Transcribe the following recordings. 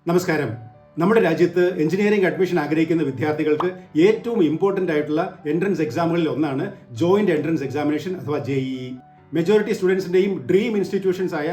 നമസ്കാരം. നമ്മുടെ രാജ്യത്ത് എഞ്ചിനീയറിംഗ് അഡ്മിഷൻ ആഗ്രഹിക്കുന്ന വിദ്യാർത്ഥികൾക്ക് ഏറ്റവും ഇമ്പോർട്ടൻ്റ് ആയിട്ടുള്ള എൻട്രൻസ് എക്സാമുകളിൽ ഒന്നാണ് ജോയിന്റ് എൻട്രൻസ് എക്സാമിനേഷൻ അഥവാ JEE. മെജോറിറ്റി സ്റ്റുഡൻസിൻ്റെയും ഡ്രീം ഇൻസ്റ്റിറ്റ്യൂഷൻസ് ആയ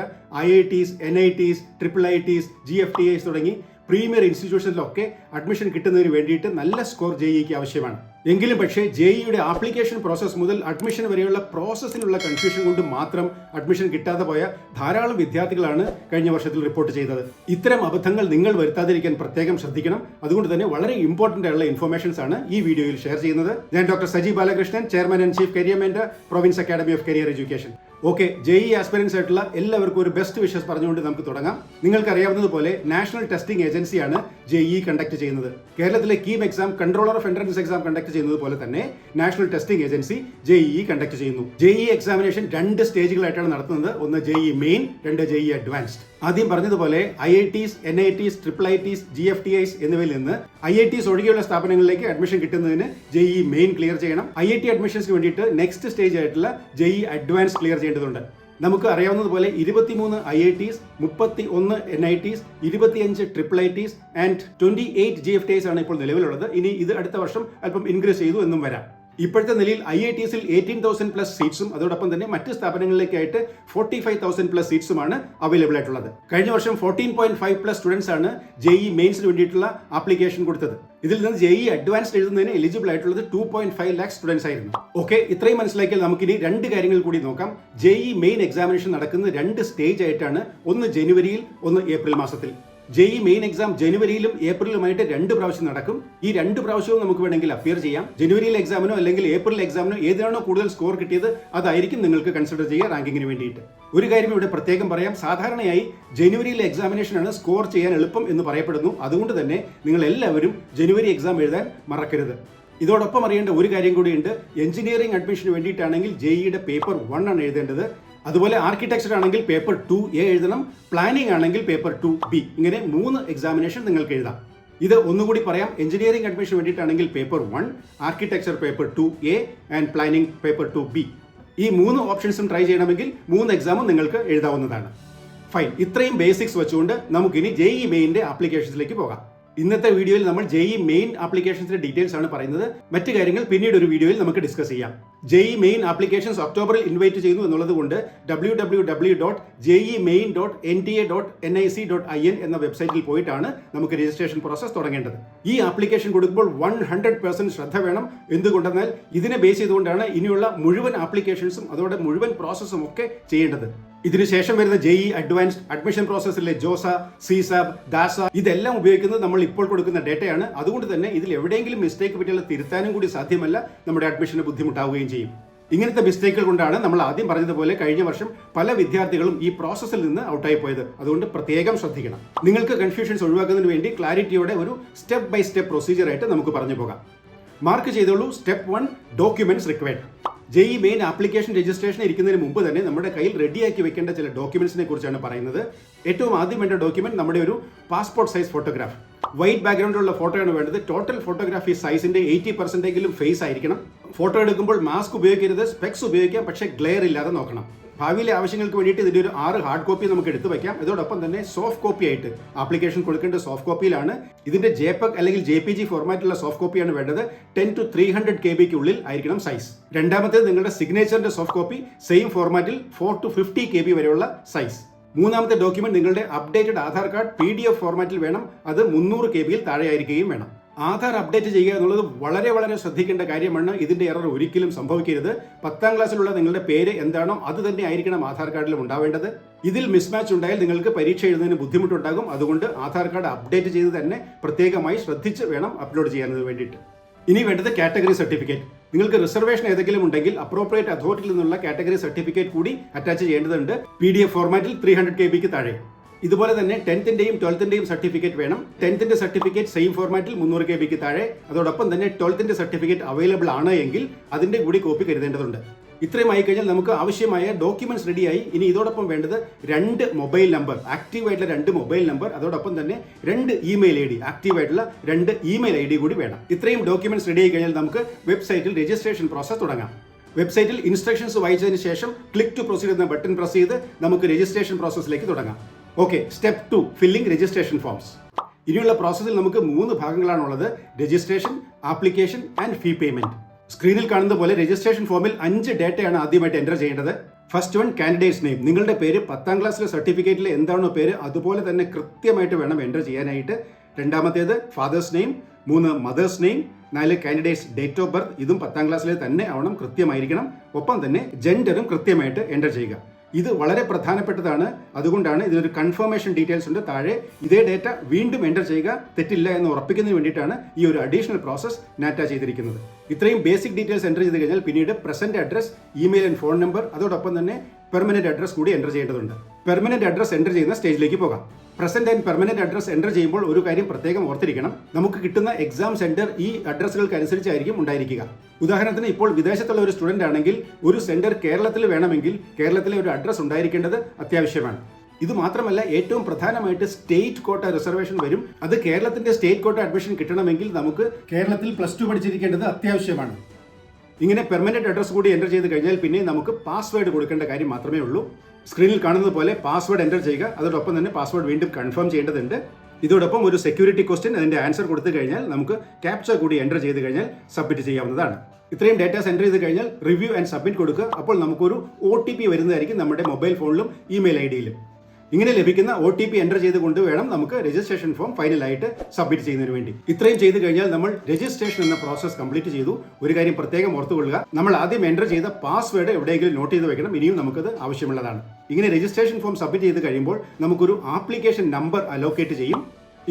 IITs, NITs, IIITs, GFTIs തുടങ്ങി പ്രീമിയർ ഇൻസ്റ്റിറ്റ്യൂഷനിലൊക്കെ അഡ്മിഷൻ കിട്ടുന്നതിന് വേണ്ടിയിട്ട് നല്ല സ്കോർ JEEക്ക് ആവശ്യമാണ്. എങ്കിലും പക്ഷേ JEEയുടെ ആപ്ലിക്കേഷൻ പ്രോസസ്സ് മുതൽ അഡ്മിഷൻ വരെയുള്ള പ്രോസസ്സിലുള്ള കൺഫ്യൂഷൻ കൊണ്ട് മാത്രം അഡ്മിഷൻ കിട്ടാതെ പോയ ധാരാളം വിദ്യാർത്ഥികളാണ് കഴിഞ്ഞ വർഷത്തിൽ റിപ്പോർട്ട് ചെയ്തത്. ഇത്തരം അബദ്ധങ്ങൾ നിങ്ങൾ വരുത്താതിരിക്കാൻ പ്രത്യേകം ശ്രദ്ധിക്കണം. അതുകൊണ്ട് തന്നെ വളരെ ഇമ്പോർട്ടൻ്റ് ആയിട്ടുള്ള ഇൻഫർമേഷൻസ് ആണ് ഈ വീഡിയോയിൽ ഷെയർ ചെയ്യുന്നത്. ഞാൻ doctor Saji Balakrishnan, chairman and chief career mentor, province academy of career education. Okay, JEE aspirants ആയിട്ടുള്ള എല്ലാവർക്കും ഒരു ബെസ്റ്റ് വിഷസ് പറഞ്ഞുകൊണ്ട് നമുക്ക് തുടങ്ങാം. നിങ്ങൾക്ക് അറിയാവുന്നതുപോലെ നാഷണൽ ടെസ്റ്റിംഗ് ഏജൻസിയാണ് JEE കണ്ടക്ട് ചെയ്യുന്നത്. കേരളത്തിലെ KEAM exam controller of entrance exam conduct ചെയ്യുന്നത് പോലെ തന്നെ national testing agency JEE conduct ചെയ്യുന്നു. JEE എക്സാമിനേഷൻ 2 സ്റ്റേജുകളായിട്ടാണ് നടത്തുന്നത്. ഒന്ന് JEE മെയിൻ, 2 JEE അഡ്വാൻസ്ഡ്. ആദ്യം പറഞ്ഞതുപോലെ IITs, NITs, IIITs, GFTIs എന്നിവയിൽ നിന്ന് IITs ഒഴികെയുള്ള സ്ഥാപനങ്ങളിലേക്ക് അഡ്മിഷൻ കിട്ടുന്നതിന് JEE മെയിൻ ക്ലിയർ ചെയ്യണം. IIT അഡ്മിഷൻസിന് വേണ്ടിയിട്ട് നെക്സ്റ്റ് സ്റ്റേജ് ആയിട്ടുള്ള JEE അഡ്വാൻസ് ക്ലിയർ ചെയ്യേണ്ടതുണ്ട്. നമുക്ക് അറിയാവുന്നതുപോലെ 23 IITs, 31 NITs, 25 IIITs and 28 GFTIs ആണ് ഇപ്പോൾ നിലവിലുള്ളത്. ഇനി ഇത് അടുത്ത വർഷം അല്പം ഇൻക്രീസ് ചെയ്തു എന്നും വരാം. ഇപ്പോഴത്തെ നിലയിൽ IITസിൽ 18,000+ സീറ്റ്സും അതോടൊപ്പം തന്നെ മറ്റ് സ്ഥാപനങ്ങളിലേക്കായിട്ട് 45,000+ സീറ്റ്സുമാണ് അവൈലബിൾ ആയിട്ടുള്ളത്. കഴിഞ്ഞ വർഷം 14.5+ സ്റ്റുഡൻസ് ആണ് JEE മെയിൻസിന് വേണ്ടിയിട്ടുള്ള ആപ്ലിക്കേഷൻ കൊടുത്തത്. ഇതിൽ നിന്ന് JEE അഡ്വാൻസ്ഡ് എഴുതുന്നതിന് എലിജിബിൾ ആയിട്ടുള്ളത് 2.5 lakh സ്റ്റുഡൻസ് ആയിരുന്നു. ഓക്കെ, ഇത്രയും മനസ്സിലാക്കിയാൽ നമുക്കിനി 2 കാര്യങ്ങൾ കൂടി നോക്കാം. JEE മെയിൻ എക്സാമിനേഷൻ നടക്കുന്നത് 2 സ്റ്റേജ് ആയിട്ടാണ്. ഒന്ന് ജനുവരിയിൽ, ഒന്ന് ഏപ്രിൽ മാസത്തിൽ. JEE മെയിൻ എക്സാം ജനുവരിയിലും ഏപ്രിലുമായിട്ട് 2 പ്രാവശ്യം നടക്കും. ഈ 2 പ്രാവശ്യവും നമുക്ക് വേണമെങ്കിൽ അപ്പിയർ ചെയ്യാം. ജനുവരിയിലെ എക്സാമിനോ അല്ലെങ്കിൽ ഏപ്രിൽ എക്സാമിനോ ഏതിനാണോ കൂടുതൽ സ്കോർ കിട്ടിയത് അതായിരിക്കും നിങ്ങൾക്ക് കൺസിഡർ ചെയ്യുക റാങ്കിങ്ങിന് വേണ്ടിയിട്ട്. ഒരു കാര്യം ഇവിടെ പ്രത്യേകം പറയാം, സാധാരണയായി ജനുവരിയിലെ എക്സാമിനേഷനാണ് സ്കോർ ചെയ്യാൻ എളുപ്പം എന്ന് പറയപ്പെടുന്നു. അതുകൊണ്ട് തന്നെ നിങ്ങൾ എല്ലാവരും ജനുവരി എക്സാം എഴുതാൻ മറക്കരുത്. ഇതോടൊപ്പം അറിയേണ്ട ഒരു കാര്യം കൂടിയുണ്ട്. എഞ്ചിനീയറിംഗ് അഡ്മിഷന് വേണ്ടിയിട്ടാണെങ്കിൽ JEEയുടെ പേപ്പർ 1 ആണ് എഴുതേണ്ടത്. അതുപോലെ ആർക്കിടെക്ചർ ആണെങ്കിൽ പേപ്പർ 2A എഴുതണം. പ്ലാനിംഗ് ആണെങ്കിൽ പേപ്പർ 2B. ഇങ്ങനെ 3 എക്സാമിനേഷൻ നിങ്ങൾക്ക് എഴുതാം. ഇത് ഒന്നുകൂടി പറയാം. എഞ്ചിനീയറിംഗ് അഡ്മിഷൻ വേണ്ടിയിട്ടാണെങ്കിൽ paper 1, architecture paper 2A and planning paper 2B. ഈ 3 ഓപ്ഷൻസും ട്രൈ ചെയ്യണമെങ്കിൽ 3 എക്സാമും നിങ്ങൾക്ക് എഴുതാവുന്നതാണ്. ഫൈൻ, ഇത്രയും ബേസിക്സ് വെച്ചുകൊണ്ട് നമുക്കിനി JEE മെയിൻ്റെ ആപ്ലിക്കേഷൻസിലേക്ക് പോകാം. ഇന്നത്തെ വീഡിയോയിൽ നമ്മൾ JEE മെയിൻ ആപ്ലിക്കേഷൻസിന്റെ ഡീറ്റെയിൽസ് ആണ് പറയുന്നത്. മറ്റു കാര്യങ്ങൾ പിന്നീട് ഒരു വീഡിയോയിൽ നമുക്ക് ഡിസ്കസ് ചെയ്യാം. JEE മെയിൻ ആപ്ലിക്കേഷൻസ് ഒക്ടോബറിൽ ഇൻവൈറ്റ് ചെയ്യുന്നു എന്നുള്ളത് കൊണ്ട് www.jemain.nta.nic.in എന്ന വെബ്സൈറ്റിൽ പോയിട്ടാണ് നമുക്ക് രജിസ്ട്രേഷൻ പ്രോസസ് തുടങ്ങേണ്ടത്. ഈ ആപ്ലിക്കേഷൻ കൊടുക്കുമ്പോൾ 100% ശ്രദ്ധ വേണം. എന്തുകൊണ്ടെന്നാൽ ഇതിനെ ബേസ് ചെയ്തുകൊണ്ടാണ് ഇനിയുള്ള മുഴുവൻ ആപ്ലിക്കേഷൻസും അതോടെ മുഴുവൻ പ്രോസസ്സും ഒക്കെ ചെയ്യേണ്ടത്. ഇതിനുശേഷം വരുന്ന JEE അഡ്വാൻസ്ഡ് അഡ്മിഷൻ പ്രോസസ്സിലെ JOSA, CSAB, DASA ഇതെല്ലാം ഉപയോഗിക്കുന്നത് നമ്മൾ ഇപ്പോൾ കൊടുക്കുന്ന ഡേറ്റയാണ്. അതുകൊണ്ട് തന്നെ ഇതിൽ എവിടെയെങ്കിലും മിസ്റ്റേക്ക് പറ്റിയാൽ തിരുത്താനും കൂടി സാധ്യമല്ല. നമ്മുടെ അഡ്മിഷന് ബുദ്ധിമുട്ടാവുകയും ചെയ്യും. ഇങ്ങനത്തെ മിസ്റ്റേക്കുകൾ കൊണ്ടാണ് നമ്മൾ ആദ്യം പറഞ്ഞതുപോലെ കഴിഞ്ഞ വർഷം പല വിദ്യാർത്ഥികളും ഈ പ്രോസസ്സിൽ നിന്ന് ഔട്ടായി പോയത്. അതുകൊണ്ട് പ്രത്യേകം ശ്രദ്ധിക്കണം. നിങ്ങൾക്ക് കൺഫ്യൂഷൻസ് ഒഴിവാക്കുന്നതിന് വേണ്ടി ക്ലാരിറ്റിയോടെ ഒരു സ്റ്റെപ്പ് ബൈ സ്റ്റെപ്പ് പ്രൊസീജിയർ ആയിട്ട് നമുക്ക് പറഞ്ഞു പോകാം. മാർക്ക് ചെയ്തോളൂ. Step 1, documents required. JEE main application registration ഇരിക്കുന്നതിന് മുമ്പ് തന്നെ നമ്മുടെ കയ്യിൽ റെഡിയാക്കി വെക്കേണ്ട ചില ഡോക്യുമെന്റ്സിനെ കുറിച്ചാണ് പറയുന്നത്. ഏറ്റവും ആദ്യം വേണ്ട ഡോക്യുമെന്റ് നമ്മുടെ ഒരു പാസ്പോർട്ട് സൈസ് ഫോട്ടോഗ്രാഫ്. വൈറ്റ് ബാക്ക്ഗ്രൗണ്ടിലുള്ള ഫോട്ടോയാണ് വേണ്ടത്. ടോട്ടൽ ഫോട്ടോഗ്രാഫി സൈസിന്റെ 80% ഫേസ് ആയിരിക്കണം. ഫോട്ടോ എടുക്കുമ്പോൾ മാസ്ക് ഉപയോഗിക്കരുത്. സ്പെക്സ് ഉപയോഗിക്കാം, പക്ഷേ ഗ്ലെയർ ഇല്ലാതെ നോക്കണം. ഭാവിയിലെ ആവശ്യങ്ങൾക്ക് വേണ്ടിയിട്ട് ഇതിൻ്റെ ഒരു 6 ഹാർഡ് കോപ്പി നമുക്ക് എടുത്തു വയ്ക്കാം. ഇതോടൊപ്പം തന്നെ സോഫ്റ്റ് കോപ്പി ആയിട്ട് ആപ്ലിക്കേഷൻ കൊടുക്കേണ്ട സോഫ്റ്റ് കോപ്പിയിലാണ്. ഇതിന്റെ JPEG അല്ലെങ്കിൽ JPG ഫോർമാറ്റിലുള്ള സോഫ്റ്റ് കോപ്പിയാണ് വേണ്ടത്. 10 to 300 KB ആയിരിക്കണം സൈസ്. രണ്ടാമത്തേത് നിങ്ങളുടെ സിഗ്നേച്ചറിന്റെ സോഫ്റ്റ് കോപ്പി, സെയിം ഫോർമാറ്റിൽ 4 to 50 KB വരെയുള്ള സൈസ്. മൂന്നാമത്തെ ഡോക്യുമെന്റ് നിങ്ങളുടെ അപ്ഡേറ്റഡ് ആധാർ കാർഡ് PDF ഫോർമാറ്റിൽ വേണം. അത് 300 KB താഴെയായിരിക്കുകയും വേണം. ആധാർ അപ്ഡേറ്റ് ചെയ്യുക എന്നുള്ളത് വളരെ വളരെ ശ്രദ്ധിക്കേണ്ട കാര്യമാണ്. ഇതിന്റെ എറർ ഒരിക്കലും സംഭവിക്കരുത്. 10ാം ക്ലാസ്സിലുള്ള നിങ്ങളുടെ പേര് എന്താണോ അത് തന്നെ ആയിരിക്കണം ആധാർ കാർഡിലും ഉണ്ടാവേണ്ടത്. ഇതിൽ മിസ്മാച്ച് ഉണ്ടായാൽ നിങ്ങൾക്ക് പരീക്ഷ എഴുതുന്നതിന് ബുദ്ധിമുട്ടുണ്ടാകും. അതുകൊണ്ട് ആധാർ കാർഡ് അപ്ഡേറ്റ് ചെയ്ത് തന്നെ പ്രത്യേകമായി ശ്രദ്ധിച്ച് വേണം അപ്ലോഡ് ചെയ്യാനത് വേണ്ടിയിട്ട്. ഇനി വേണ്ടത് കാറ്റഗറി സർട്ടിഫിക്കറ്റ്. നിങ്ങൾക്ക് റിസർവേഷൻ ഏതെങ്കിലും ഉണ്ടെങ്കിൽ അപ്രോപ്രിയേറ്റ് അതോറിറ്റിയിൽ നിന്നുള്ള കാറ്റഗറി സർട്ടിഫിക്കറ്റ് കൂടി അറ്റാച്ച് ചെയ്യേണ്ടതുണ്ട്. PDF ഫോർമാറ്റിൽ 300 KBക്ക് താഴെ. ഇതുപോലെ തന്നെ 10th-ന്റെയും 12th-ന്റെയും സർട്ടിഫിക്കറ്റ് വേണം. 10th-ന്റെ സർട്ടിഫിക്കറ്റ് സെയിം ഫോർമാറ്റിൽ 300 KBക്ക് താഴെ. അതോടൊപ്പം തന്നെ 12th-ന്റെ സർട്ടിഫിക്കറ്റ് അവൈലബിൾ ആണ് എങ്കിൽ അതിന്റെ കൂടി കോപ്പി കരുതേണ്ടതുണ്ട്. ഇത്രയും ആയി കഴിഞ്ഞാൽ നമുക്ക് ആവശ്യമായ ഡോക്യുമെന്റ്സ് റെഡിയായി. ഇനി ഇതോടൊപ്പം വേണ്ടത് 2 മൊബൈൽ നമ്പർ, ആക്റ്റീവ് ആയിട്ടുള്ള 2 മൊബൈൽ നമ്പർ, അതോടൊപ്പം തന്നെ 2 ഇമെയിൽ ID, ആക്റ്റീവ് ആയിട്ടുള്ള 2 ഇമെയിൽ ID കൂടി വേണം. ഇത്രയും ഡോക്യുമെന്റ്സ് റെഡി ആയി കഴിഞ്ഞാൽ നമുക്ക് വെബ്സൈറ്റിൽ രജിസ്ട്രേഷൻ പ്രോസസ് തുടങ്ങാം. വെബ്സൈറ്റിൽ ഇൻസ്ട്രക്ഷൻസ് വായിച്ചതിന് ശേഷം ക്ലിക്ക് ടു പ്രൊസീഡ് എന്ന ബട്ടൺ പ്രസ് ചെയ്ത് നമുക്ക് രജിസ്ട്രേഷൻ പ്രോസസ്സിലേക്ക് തുടങ്ങാം. Okay, step 2, filling registration forms. ഇനിയുള്ള പ്രോസസ്സിൽ നമുക്ക് 3 ഭാഗങ്ങളാണുള്ളത്: registration, application and fee payment. സ്ക്രീനിൽ കാണുന്ന പോലെ രജിസ്ട്രേഷൻ ഫോമിൽ 5 ഡേറ്റയാണ് ആദ്യമായിട്ട് എൻ്റർ ചെയ്യേണ്ടത്. First one, candidates name. നിങ്ങളുടെ പേര് 10ാം ക്ലാസ്സിലെ സർട്ടിഫിക്കറ്റിൽ എന്താണോ പേര് അതുപോലെ തന്നെ കൃത്യമായിട്ട് വേണം എൻ്റർ ചെയ്യാനായിട്ട്. രണ്ടാമത്തേത് fathers name. 3, mothers name. 4, candidates date of birth. ഇതും 10ാം ക്ലാസ്സിലെ തന്നെ ആവണം, കൃത്യമായിരിക്കണം. ഒപ്പം തന്നെ ജെൻഡറും കൃത്യമായിട്ട് എൻ്റർ ചെയ്യുക. ഇത് വളരെ പ്രധാനപ്പെട്ടതാണ്. അതുകൊണ്ടാണ് ഇതിനൊരു കൺഫർമേഷൻ ഡീറ്റെയിൽസ് ഉണ്ട് താഴെ. ഇതേ ഡേറ്റ വീണ്ടും എൻ്റർ ചെയ്യുക, തെറ്റില്ല എന്ന് ഉറപ്പിക്കുന്നതിന് വേണ്ടിയിട്ടാണ് ഈ ഒരു അഡീഷണൽ പ്രോസസ് നാറ്റ ചെയ്തിരിക്കുന്നത്. ഇത്രയും ബേസിക് ഡീറ്റെയിൽസ് എൻ്റർ ചെയ്ത് കഴിഞ്ഞാൽ പിന്നീട് present address, email and phone number, അതോടൊപ്പം തന്നെ പെർമനന്റ് അഡ്രസ് കൂടി എൻ്റർ ചെയ്യേണ്ടതുണ്ട്. പെർമനന്റ് അഡ്രസ് എൻ്റർ ചെയ്യുന്ന സ്റ്റേജിലേക്ക് പോകാം. Present and permanent address enter ചെയ്യുമ്പോൾ ഒരു കാര്യം പ്രത്യേകം ഓർത്തിരിക്കണം. നമുക്ക് കിട്ടുന്ന എക്സാം സെന്റർ ഈ അഡ്രസ്സുകൾക്ക് അനുസരിച്ചായിരിക്കും ഉണ്ടായിരിക്കുക. ഉദാഹരണത്തിന് ഇപ്പോൾ വിദേശത്തുള്ള ഒരു സ്റ്റുഡന്റ് ആണെങ്കിൽ ഒരു സെന്റർ കേരളത്തിൽ വേണമെങ്കിൽ കേരളത്തിലെ ഒരു അഡ്രസ് ഉണ്ടായിരിക്കേണ്ടത് അത്യാവശ്യമാണ്. ഇത് മാത്രമല്ല, ഏറ്റവും പ്രധാനമായിട്ട് സ്റ്റേറ്റ് കോട്ട റിസർവേഷൻ വരും. അത് കേരളത്തിന്റെ സ്റ്റേറ്റ് കോട്ട അഡ്മിഷൻ കിട്ടണമെങ്കിൽ നമുക്ക് കേരളത്തിൽ +2 പഠിച്ചിരിക്കേണ്ടത് അത്യാവശ്യമാണ്. ഇങ്ങനെ പെർമനന്റ് അഡ്രസ് കൂടി എൻ്റർ ചെയ്ത് കഴിഞ്ഞാൽ പിന്നെ നമുക്ക് പാസ്വേഡ് കൊടുക്കേണ്ട കാര്യം മാത്രമേ ഉള്ളൂ. സ്ക്രീനിൽ കാണുന്നത് പോലെ പാസ്വേഡ് എൻ്റർ ചെയ്യുക. അതോടൊപ്പം തന്നെ പാസ്വേഡ് വീണ്ടും കൺഫേം ചെയ്യേണ്ടതുണ്ട്. ഇതോടൊപ്പം ഒരു സെക്യൂരിറ്റി ക്വസ്റ്റ്യൻ, അതിന്റെ ആൻസർ കൊടുത്തു കഴിഞ്ഞാൽ നമുക്ക് ക്യാപ്ച കൂടി എൻ്റർ ചെയ്ത് കഴിഞ്ഞാൽ സബ്മിറ്റ് ചെയ്യാവുന്നതാണ്. ഇത്രയും ഡേറ്റാസ് എൻ്റർ ചെയ്ത് കഴിഞ്ഞാൽ റിവ്യൂ ആൻഡ് സബ്മിറ്റ് കൊടുക്കുക. അപ്പോൾ നമുക്കൊരു OTP വരുന്നതായിരിക്കും നമ്മുടെ മൊബൈൽ ഫോണിലും ഇമെയിൽ IDയിലും. ഇങ്ങനെ ലഭിക്കുന്ന OTP എൻ്റർ ചെയ്തുകൊണ്ട് വേണം നമുക്ക് രജിസ്ട്രേഷൻ ഫോം ഫൈനലായിട്ട് സബ്മിറ്റ് ചെയ്യുന്നതിന് വേണ്ടി. ഇത്രയും ചെയ്ത് കഴിഞ്ഞാൽ നമ്മൾ രജിസ്ട്രേഷൻ എന്ന പ്രോസസ് കംപ്ലീറ്റ് ചെയ്തു. ഒരു കാര്യം പ്രത്യേകം ഓർത്തുകൊള്ളുക, നമ്മൾ ആദ്യം എൻ്റർ ചെയ്ത പാസ്വേഡ് എവിടെയെങ്കിലും നോട്ട് ചെയ്ത് വെക്കണം. ഇനിയും നമുക്കത് ആവശ്യമുള്ളതാണ്. ഇങ്ങനെ രജിസ്ട്രേഷൻ ഫോം സബ്മിറ്റ് ചെയ്ത് കഴിയുമ്പോൾ നമുക്കൊരു ആപ്ലിക്കേഷൻ നമ്പർ അലോക്കേറ്റ് ചെയ്യും.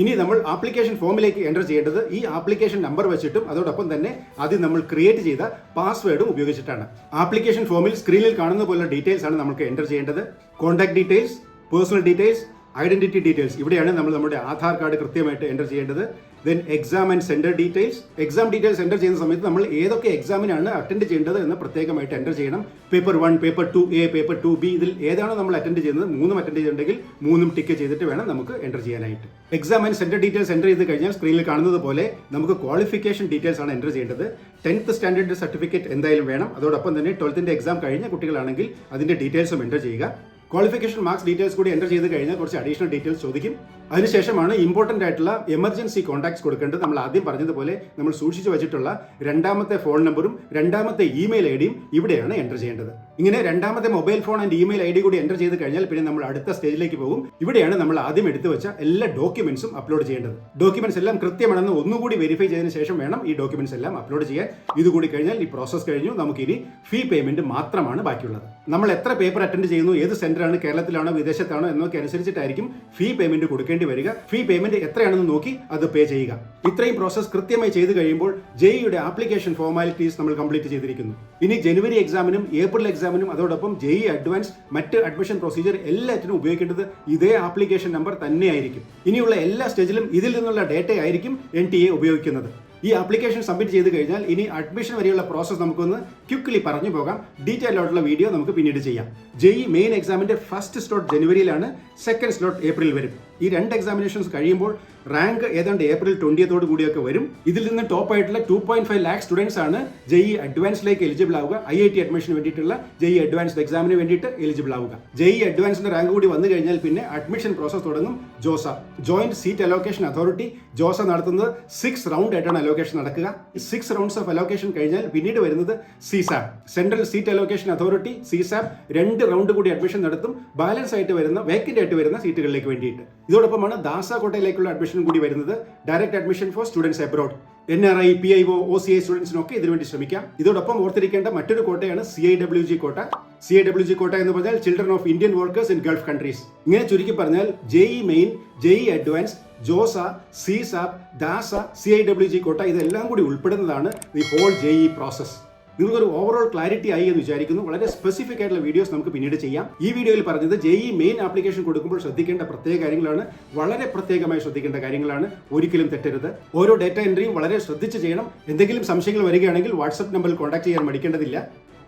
ഇനി നമ്മൾ ആപ്ലിക്കേഷൻ ഫോമിലേക്ക് എൻ്റർ ചെയ്യേണ്ടത് ഈ ആപ്ലിക്കേഷൻ നമ്പർ വെച്ചിട്ടും അതോടൊപ്പം തന്നെ ആദ്യം നമ്മൾ ക്രിയേറ്റ് ചെയ്ത പാസ്വേഡും ഉപയോഗിച്ചിട്ടാണ്. ആപ്ലിക്കേഷൻ ഫോമിൽ സ്ക്രീനിൽ കാണുന്ന പോലെ ഡീറ്റെയിൽസ് ആണ് നമുക്ക് എൻ്റർ ചെയ്യേണ്ടത്. Contact details, personal details, identity details. ഇവിടെയാണ് നമ്മൾ നമ്മുടെ ആധാർ കാർഡ് കൃത്യമായിട്ട് എൻ്റർ ചെയ്യേണ്ടത്. Then exam and centre details. Exam details enter ചെയ്യുന്ന സമയത്ത് നമ്മൾ ഏതൊക്കെ എക്സാമിനാണ് അറ്റൻഡ് ചെയ്യേണ്ടത് എന്ന് പ്രത്യേകമായിട്ട് എൻ്റർ ചെയ്യണം. Paper 1, paper 2A, paper 2B, ഇതിൽ ഏതാണോ നമ്മൾ അറ്റൻഡ് ചെയ്യുന്നത്, 3 അറ്റൻഡ് ചെയ്തിട്ടുണ്ടെങ്കിൽ 3 ടിക്ക് ചെയ്തിട്ട് വേണം നമുക്ക് എൻ്റർ ചെയ്യാനായിട്ട്. Exam and centre details enter ചെയ്ത് കഴിഞ്ഞാൽ സ്ക്രീനിൽ കാണുന്നത് പോലെ നമുക്ക് ക്വാളിഫിക്കേഷൻ ഡീറ്റെയിൽസ് ആണ് എൻ്റർ ചെയ്യേണ്ടത്. 10th സ്റ്റാൻഡേർഡ് സർട്ടിഫിക്കറ്റ് എന്തായാലും വേണം. അതോടൊപ്പം തന്നെ 12th എക്സാം കഴിഞ്ഞ കുട്ടികളാണെങ്കിൽ അതിന്റെ ഡീറ്റെയിൽസും എൻ്റർ ചെയ്യുക. ക്വാളിഫിക്കേഷൻ മാർക്സ് ഡീറ്റെയിൽസ് കൂടി എൻ്റർ ചെയ്ത് കഴിഞ്ഞാൽ കുറച്ച് അഡീഷണൽ ഡീറ്റെയിൽസ് ചോദിക്കും. അതിനുശേഷമാണ് ഇമ്പോർട്ടൻ്റ് ആയിട്ടുള്ള എമർജൻസി കോൺടാക്ട്സ് കൊടുക്കേണ്ടത്. നമ്മൾ ആദ്യം പറഞ്ഞതുപോലെ നമ്മൾ സൂക്ഷിച്ചു വെച്ചിട്ടുള്ള 2ാമത്തെ ഫോൺ നമ്പറും 2ാമത്തെ ഇമെയിൽ IDയും ഇവിടെയാണ് എൻ്റർ ചെയ്യേണ്ടത്. ഇങ്ങനെ 2ാമത്തെ mobile phone and email ID കൂടി എൻ്റർ ചെയ്ത് കഴിഞ്ഞാൽ പിന്നെ നമ്മൾ അടുത്ത സ്റ്റേജിലേക്ക് പോകും. ഇവിടെയാണ് നമ്മൾ ആദ്യം എടുത്തു വെച്ച എല്ലാ ഡോക്യുമെന്റ്സും അപ്ലോഡ് ചെയ്യേണ്ടത്. ഡോക്യുമെന്റ്സ് എല്ലാം കൃത്യമാണെന്ന് ഒന്നുകൂടി വെരിഫൈ ചെയ്തതിന് ശേഷം വേണം ഈ ഡോക്യുമെന്റ്സ് എല്ലാം അപ്ലോഡ് ചെയ്യാൻ. ഇതുകൂടി കഴിഞ്ഞാൽ ഈ പ്രോസസ് കഴിഞ്ഞു. നമുക്കിനി ഫീ പേയ്മെന്റ് മാത്രമാണ് ബാക്കിയുള്ളത്. നമ്മൾ എത്ര പേപ്പർ അറ്റൻഡ് ചെയ്യുന്നു, ഏത് സെന്ററാണ്, കേരളത്തിലാണോ വിദേശത്താണോ എന്നൊക്കെ അനുസരിച്ചിട്ടായിരിക്കും ഫീ പേയ്മെന്റ് കൊടുക്കേണ്ടി വരിക. ഫീ പേയ്മെന്റ് എത്രയാണെന്ന് നോക്കി അത് പേ ചെയ്യുക. ഇത്രയും പ്രോസസ് കൃത്യമായി ചെയ്ത് കഴിയുമ്പോൾ JEEയുടെ ആപ്ലിക്കേഷൻ ഫോർമാലിറ്റീസ് നമ്മൾ കംപ്ലീറ്റ് ചെയ്തിരിക്കുന്നു. ഇനി ജനുവരി എക്സാമിനും ഏപ്രിൽ എക്സാമിനും അതോടൊപ്പം JEE അഡ്വാൻസ്, മറ്റ് അഡ്മിഷൻ പ്രൊസീജിയർ എല്ലാറ്റിനും ഉപയോഗിക്കേണ്ടത് ഇതേ ആപ്ലിക്കേഷൻ നമ്പർ തന്നെയായിരിക്കും. ഇനിയുള്ള എല്ലാ സ്റ്റേജിലും ഇതിൽ നിന്നുള്ള ഡേറ്റ ആയിരിക്കും NTA ഉപയോഗിക്കുന്നത്. ഈ ആപ്ലിക്കേഷൻ സബ്മിറ്റ് ചെയ്ത് കഴിഞ്ഞാൽ ഇനി അഡ്മിഷൻ വരെയുള്ള പ്രോസസ് നമുക്കൊന്ന് ക്വിക്ക്ലി പറഞ്ഞു പോകാം. ഡീറ്റെയിൽ ആയിട്ടുള്ള വീഡിയോ നമുക്ക് പിന്നീട് ചെയ്യാം. JEE മെയിൻ എക്സാമിന്റെ ഫസ്റ്റ് സ്ലോട്ട് ജനുവരിയിലാണ്, സെക്കൻഡ് സ്ലോട്ട് ഏപ്രിൽ വരും. ഈ 2 എക്സാമിനേഷൻസ് കഴിയുമ്പോൾ റാങ്ക് ഏതാണ്ട് ഏപ്രിൽ 20th കൂടിയൊക്കെ വരും. ഇതിൽ നിന്ന് ടോപ്പ് ആയിട്ടുള്ള 2.5 lakh സ്റ്റുഡൻസ് ആണ് JEE അഡ്വാൻസിലേക്ക് എലിജിബിൾ ആവുക. IIT അഡ്മിഷന് വേണ്ടിയിട്ടുള്ള JEE അഡ്വാൻസ്ഡ് എക്സാമിന് വേണ്ടിയിട്ട് എലിജിബിൾ ആവുക. JEE അഡ്വാൻസിന്റെ റാങ്ക് കൂടി വന്നു കഴിഞ്ഞാൽ പിന്നെ അഡ്മിഷൻ പ്രോസസ് തുടങ്ങും. Jose, joint seat allocation authority, Jose നടത്തുന്നത് 6 റൗണ്ട് ആയിട്ടാണ് അലോക്കേഷൻ നടക്കുക. 6 റൗണ്ട്സ് ഓഫ് അലോക്കേഷൻ കഴിഞ്ഞാൽ പിന്നീട് വരുന്നത് CSAP, central seat allocation authority. CSAP 2 round കൂടി അഡ്മിഷൻ നടത്തും, ബാലൻസ് ആയിട്ട് വരുന്ന വേക്കന്റ് ആയിട്ട് വരുന്ന സീറ്റുകളിലേക്ക് വേണ്ടിയിട്ട്. ഇതോടൊപ്പമാണ് ദാസ കോട്ടയിലേക്കുള്ള അഡ്മിഷൻ കൂടി വരുന്നത്, direct admission for students abroad. NRI, PIO, OCI സ്റ്റുഡൻസിനൊക്കെ ഇതിനുവേണ്ടി ശ്രമിക്കാം. ഇതോടൊപ്പം ഓർത്തിരിക്കേണ്ട മറ്റൊരു കോട്ടയാണ് CIWG കോട്ട. CIWG കോട്ട എന്ന് പറഞ്ഞാൽ children of Indian workers in Gulf countries. ഇങ്ങനെ ചുരുക്കി പറഞ്ഞാൽ JEE main, JEE advance, Jose, CSAP, ദാസ, CIWG കോട്ട ഇതെല്ലാം കൂടി ഉൾപ്പെടുന്നതാണ് ഈ ഹോൾ JEE പ്രോസസ്. നിങ്ങൾക്കൊരു ഓവറോൾ ക്ലാരിറ്റി ആയി എന്ന് വിചാരിക്കുന്നു. വളരെ സ്പെസിഫിക് ആയിട്ടുള്ള വീഡിയോസ് നമുക്ക് പിന്നീട് ചെയ്യാം. ഈ വീഡിയോയിൽ പറഞ്ഞത് JEE മെയിൻ ആപ്ലിക്കേഷൻ കൊടുക്കുമ്പോൾ ശ്രദ്ധിക്കേണ്ട പ്രത്യേക കാര്യങ്ങളാണ്. വളരെ പ്രത്യേകമായി ശ്രദ്ധിക്കേണ്ട കാര്യങ്ങളാണ്. ഒരിക്കലും തെറ്റരുത്. ഓരോ ഡേറ്റ എൻട്രിയും വളരെ ശ്രദ്ധിച്ച് ചെയ്യണം. എന്തെങ്കിലും സംശയങ്ങൾ വരികയാണെങ്കിൽ വാട്സ്ആപ്പ് നമ്പറിൽ കോൺടാക്ട് ചെയ്യാൻ മടിക്കേണ്ടതില്ല.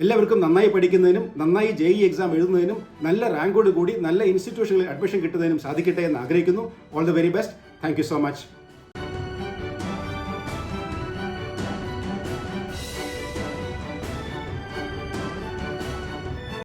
എല്ലാവർക്കും നന്നായി പഠിക്കുന്നതിനും നന്നായി JEE എക്സാം എഴുതുന്നതിനും നല്ല റാങ്കോട് കൂടി നല്ല ഇൻസ്റ്റിറ്റ്യൂഷനിൽ അഡ്മിഷൻ കിട്ടുന്നതിനും സാധിക്കട്ടെ എന്ന് ആഗ്രഹിക്കുന്നു. All the very best. Thank you so much.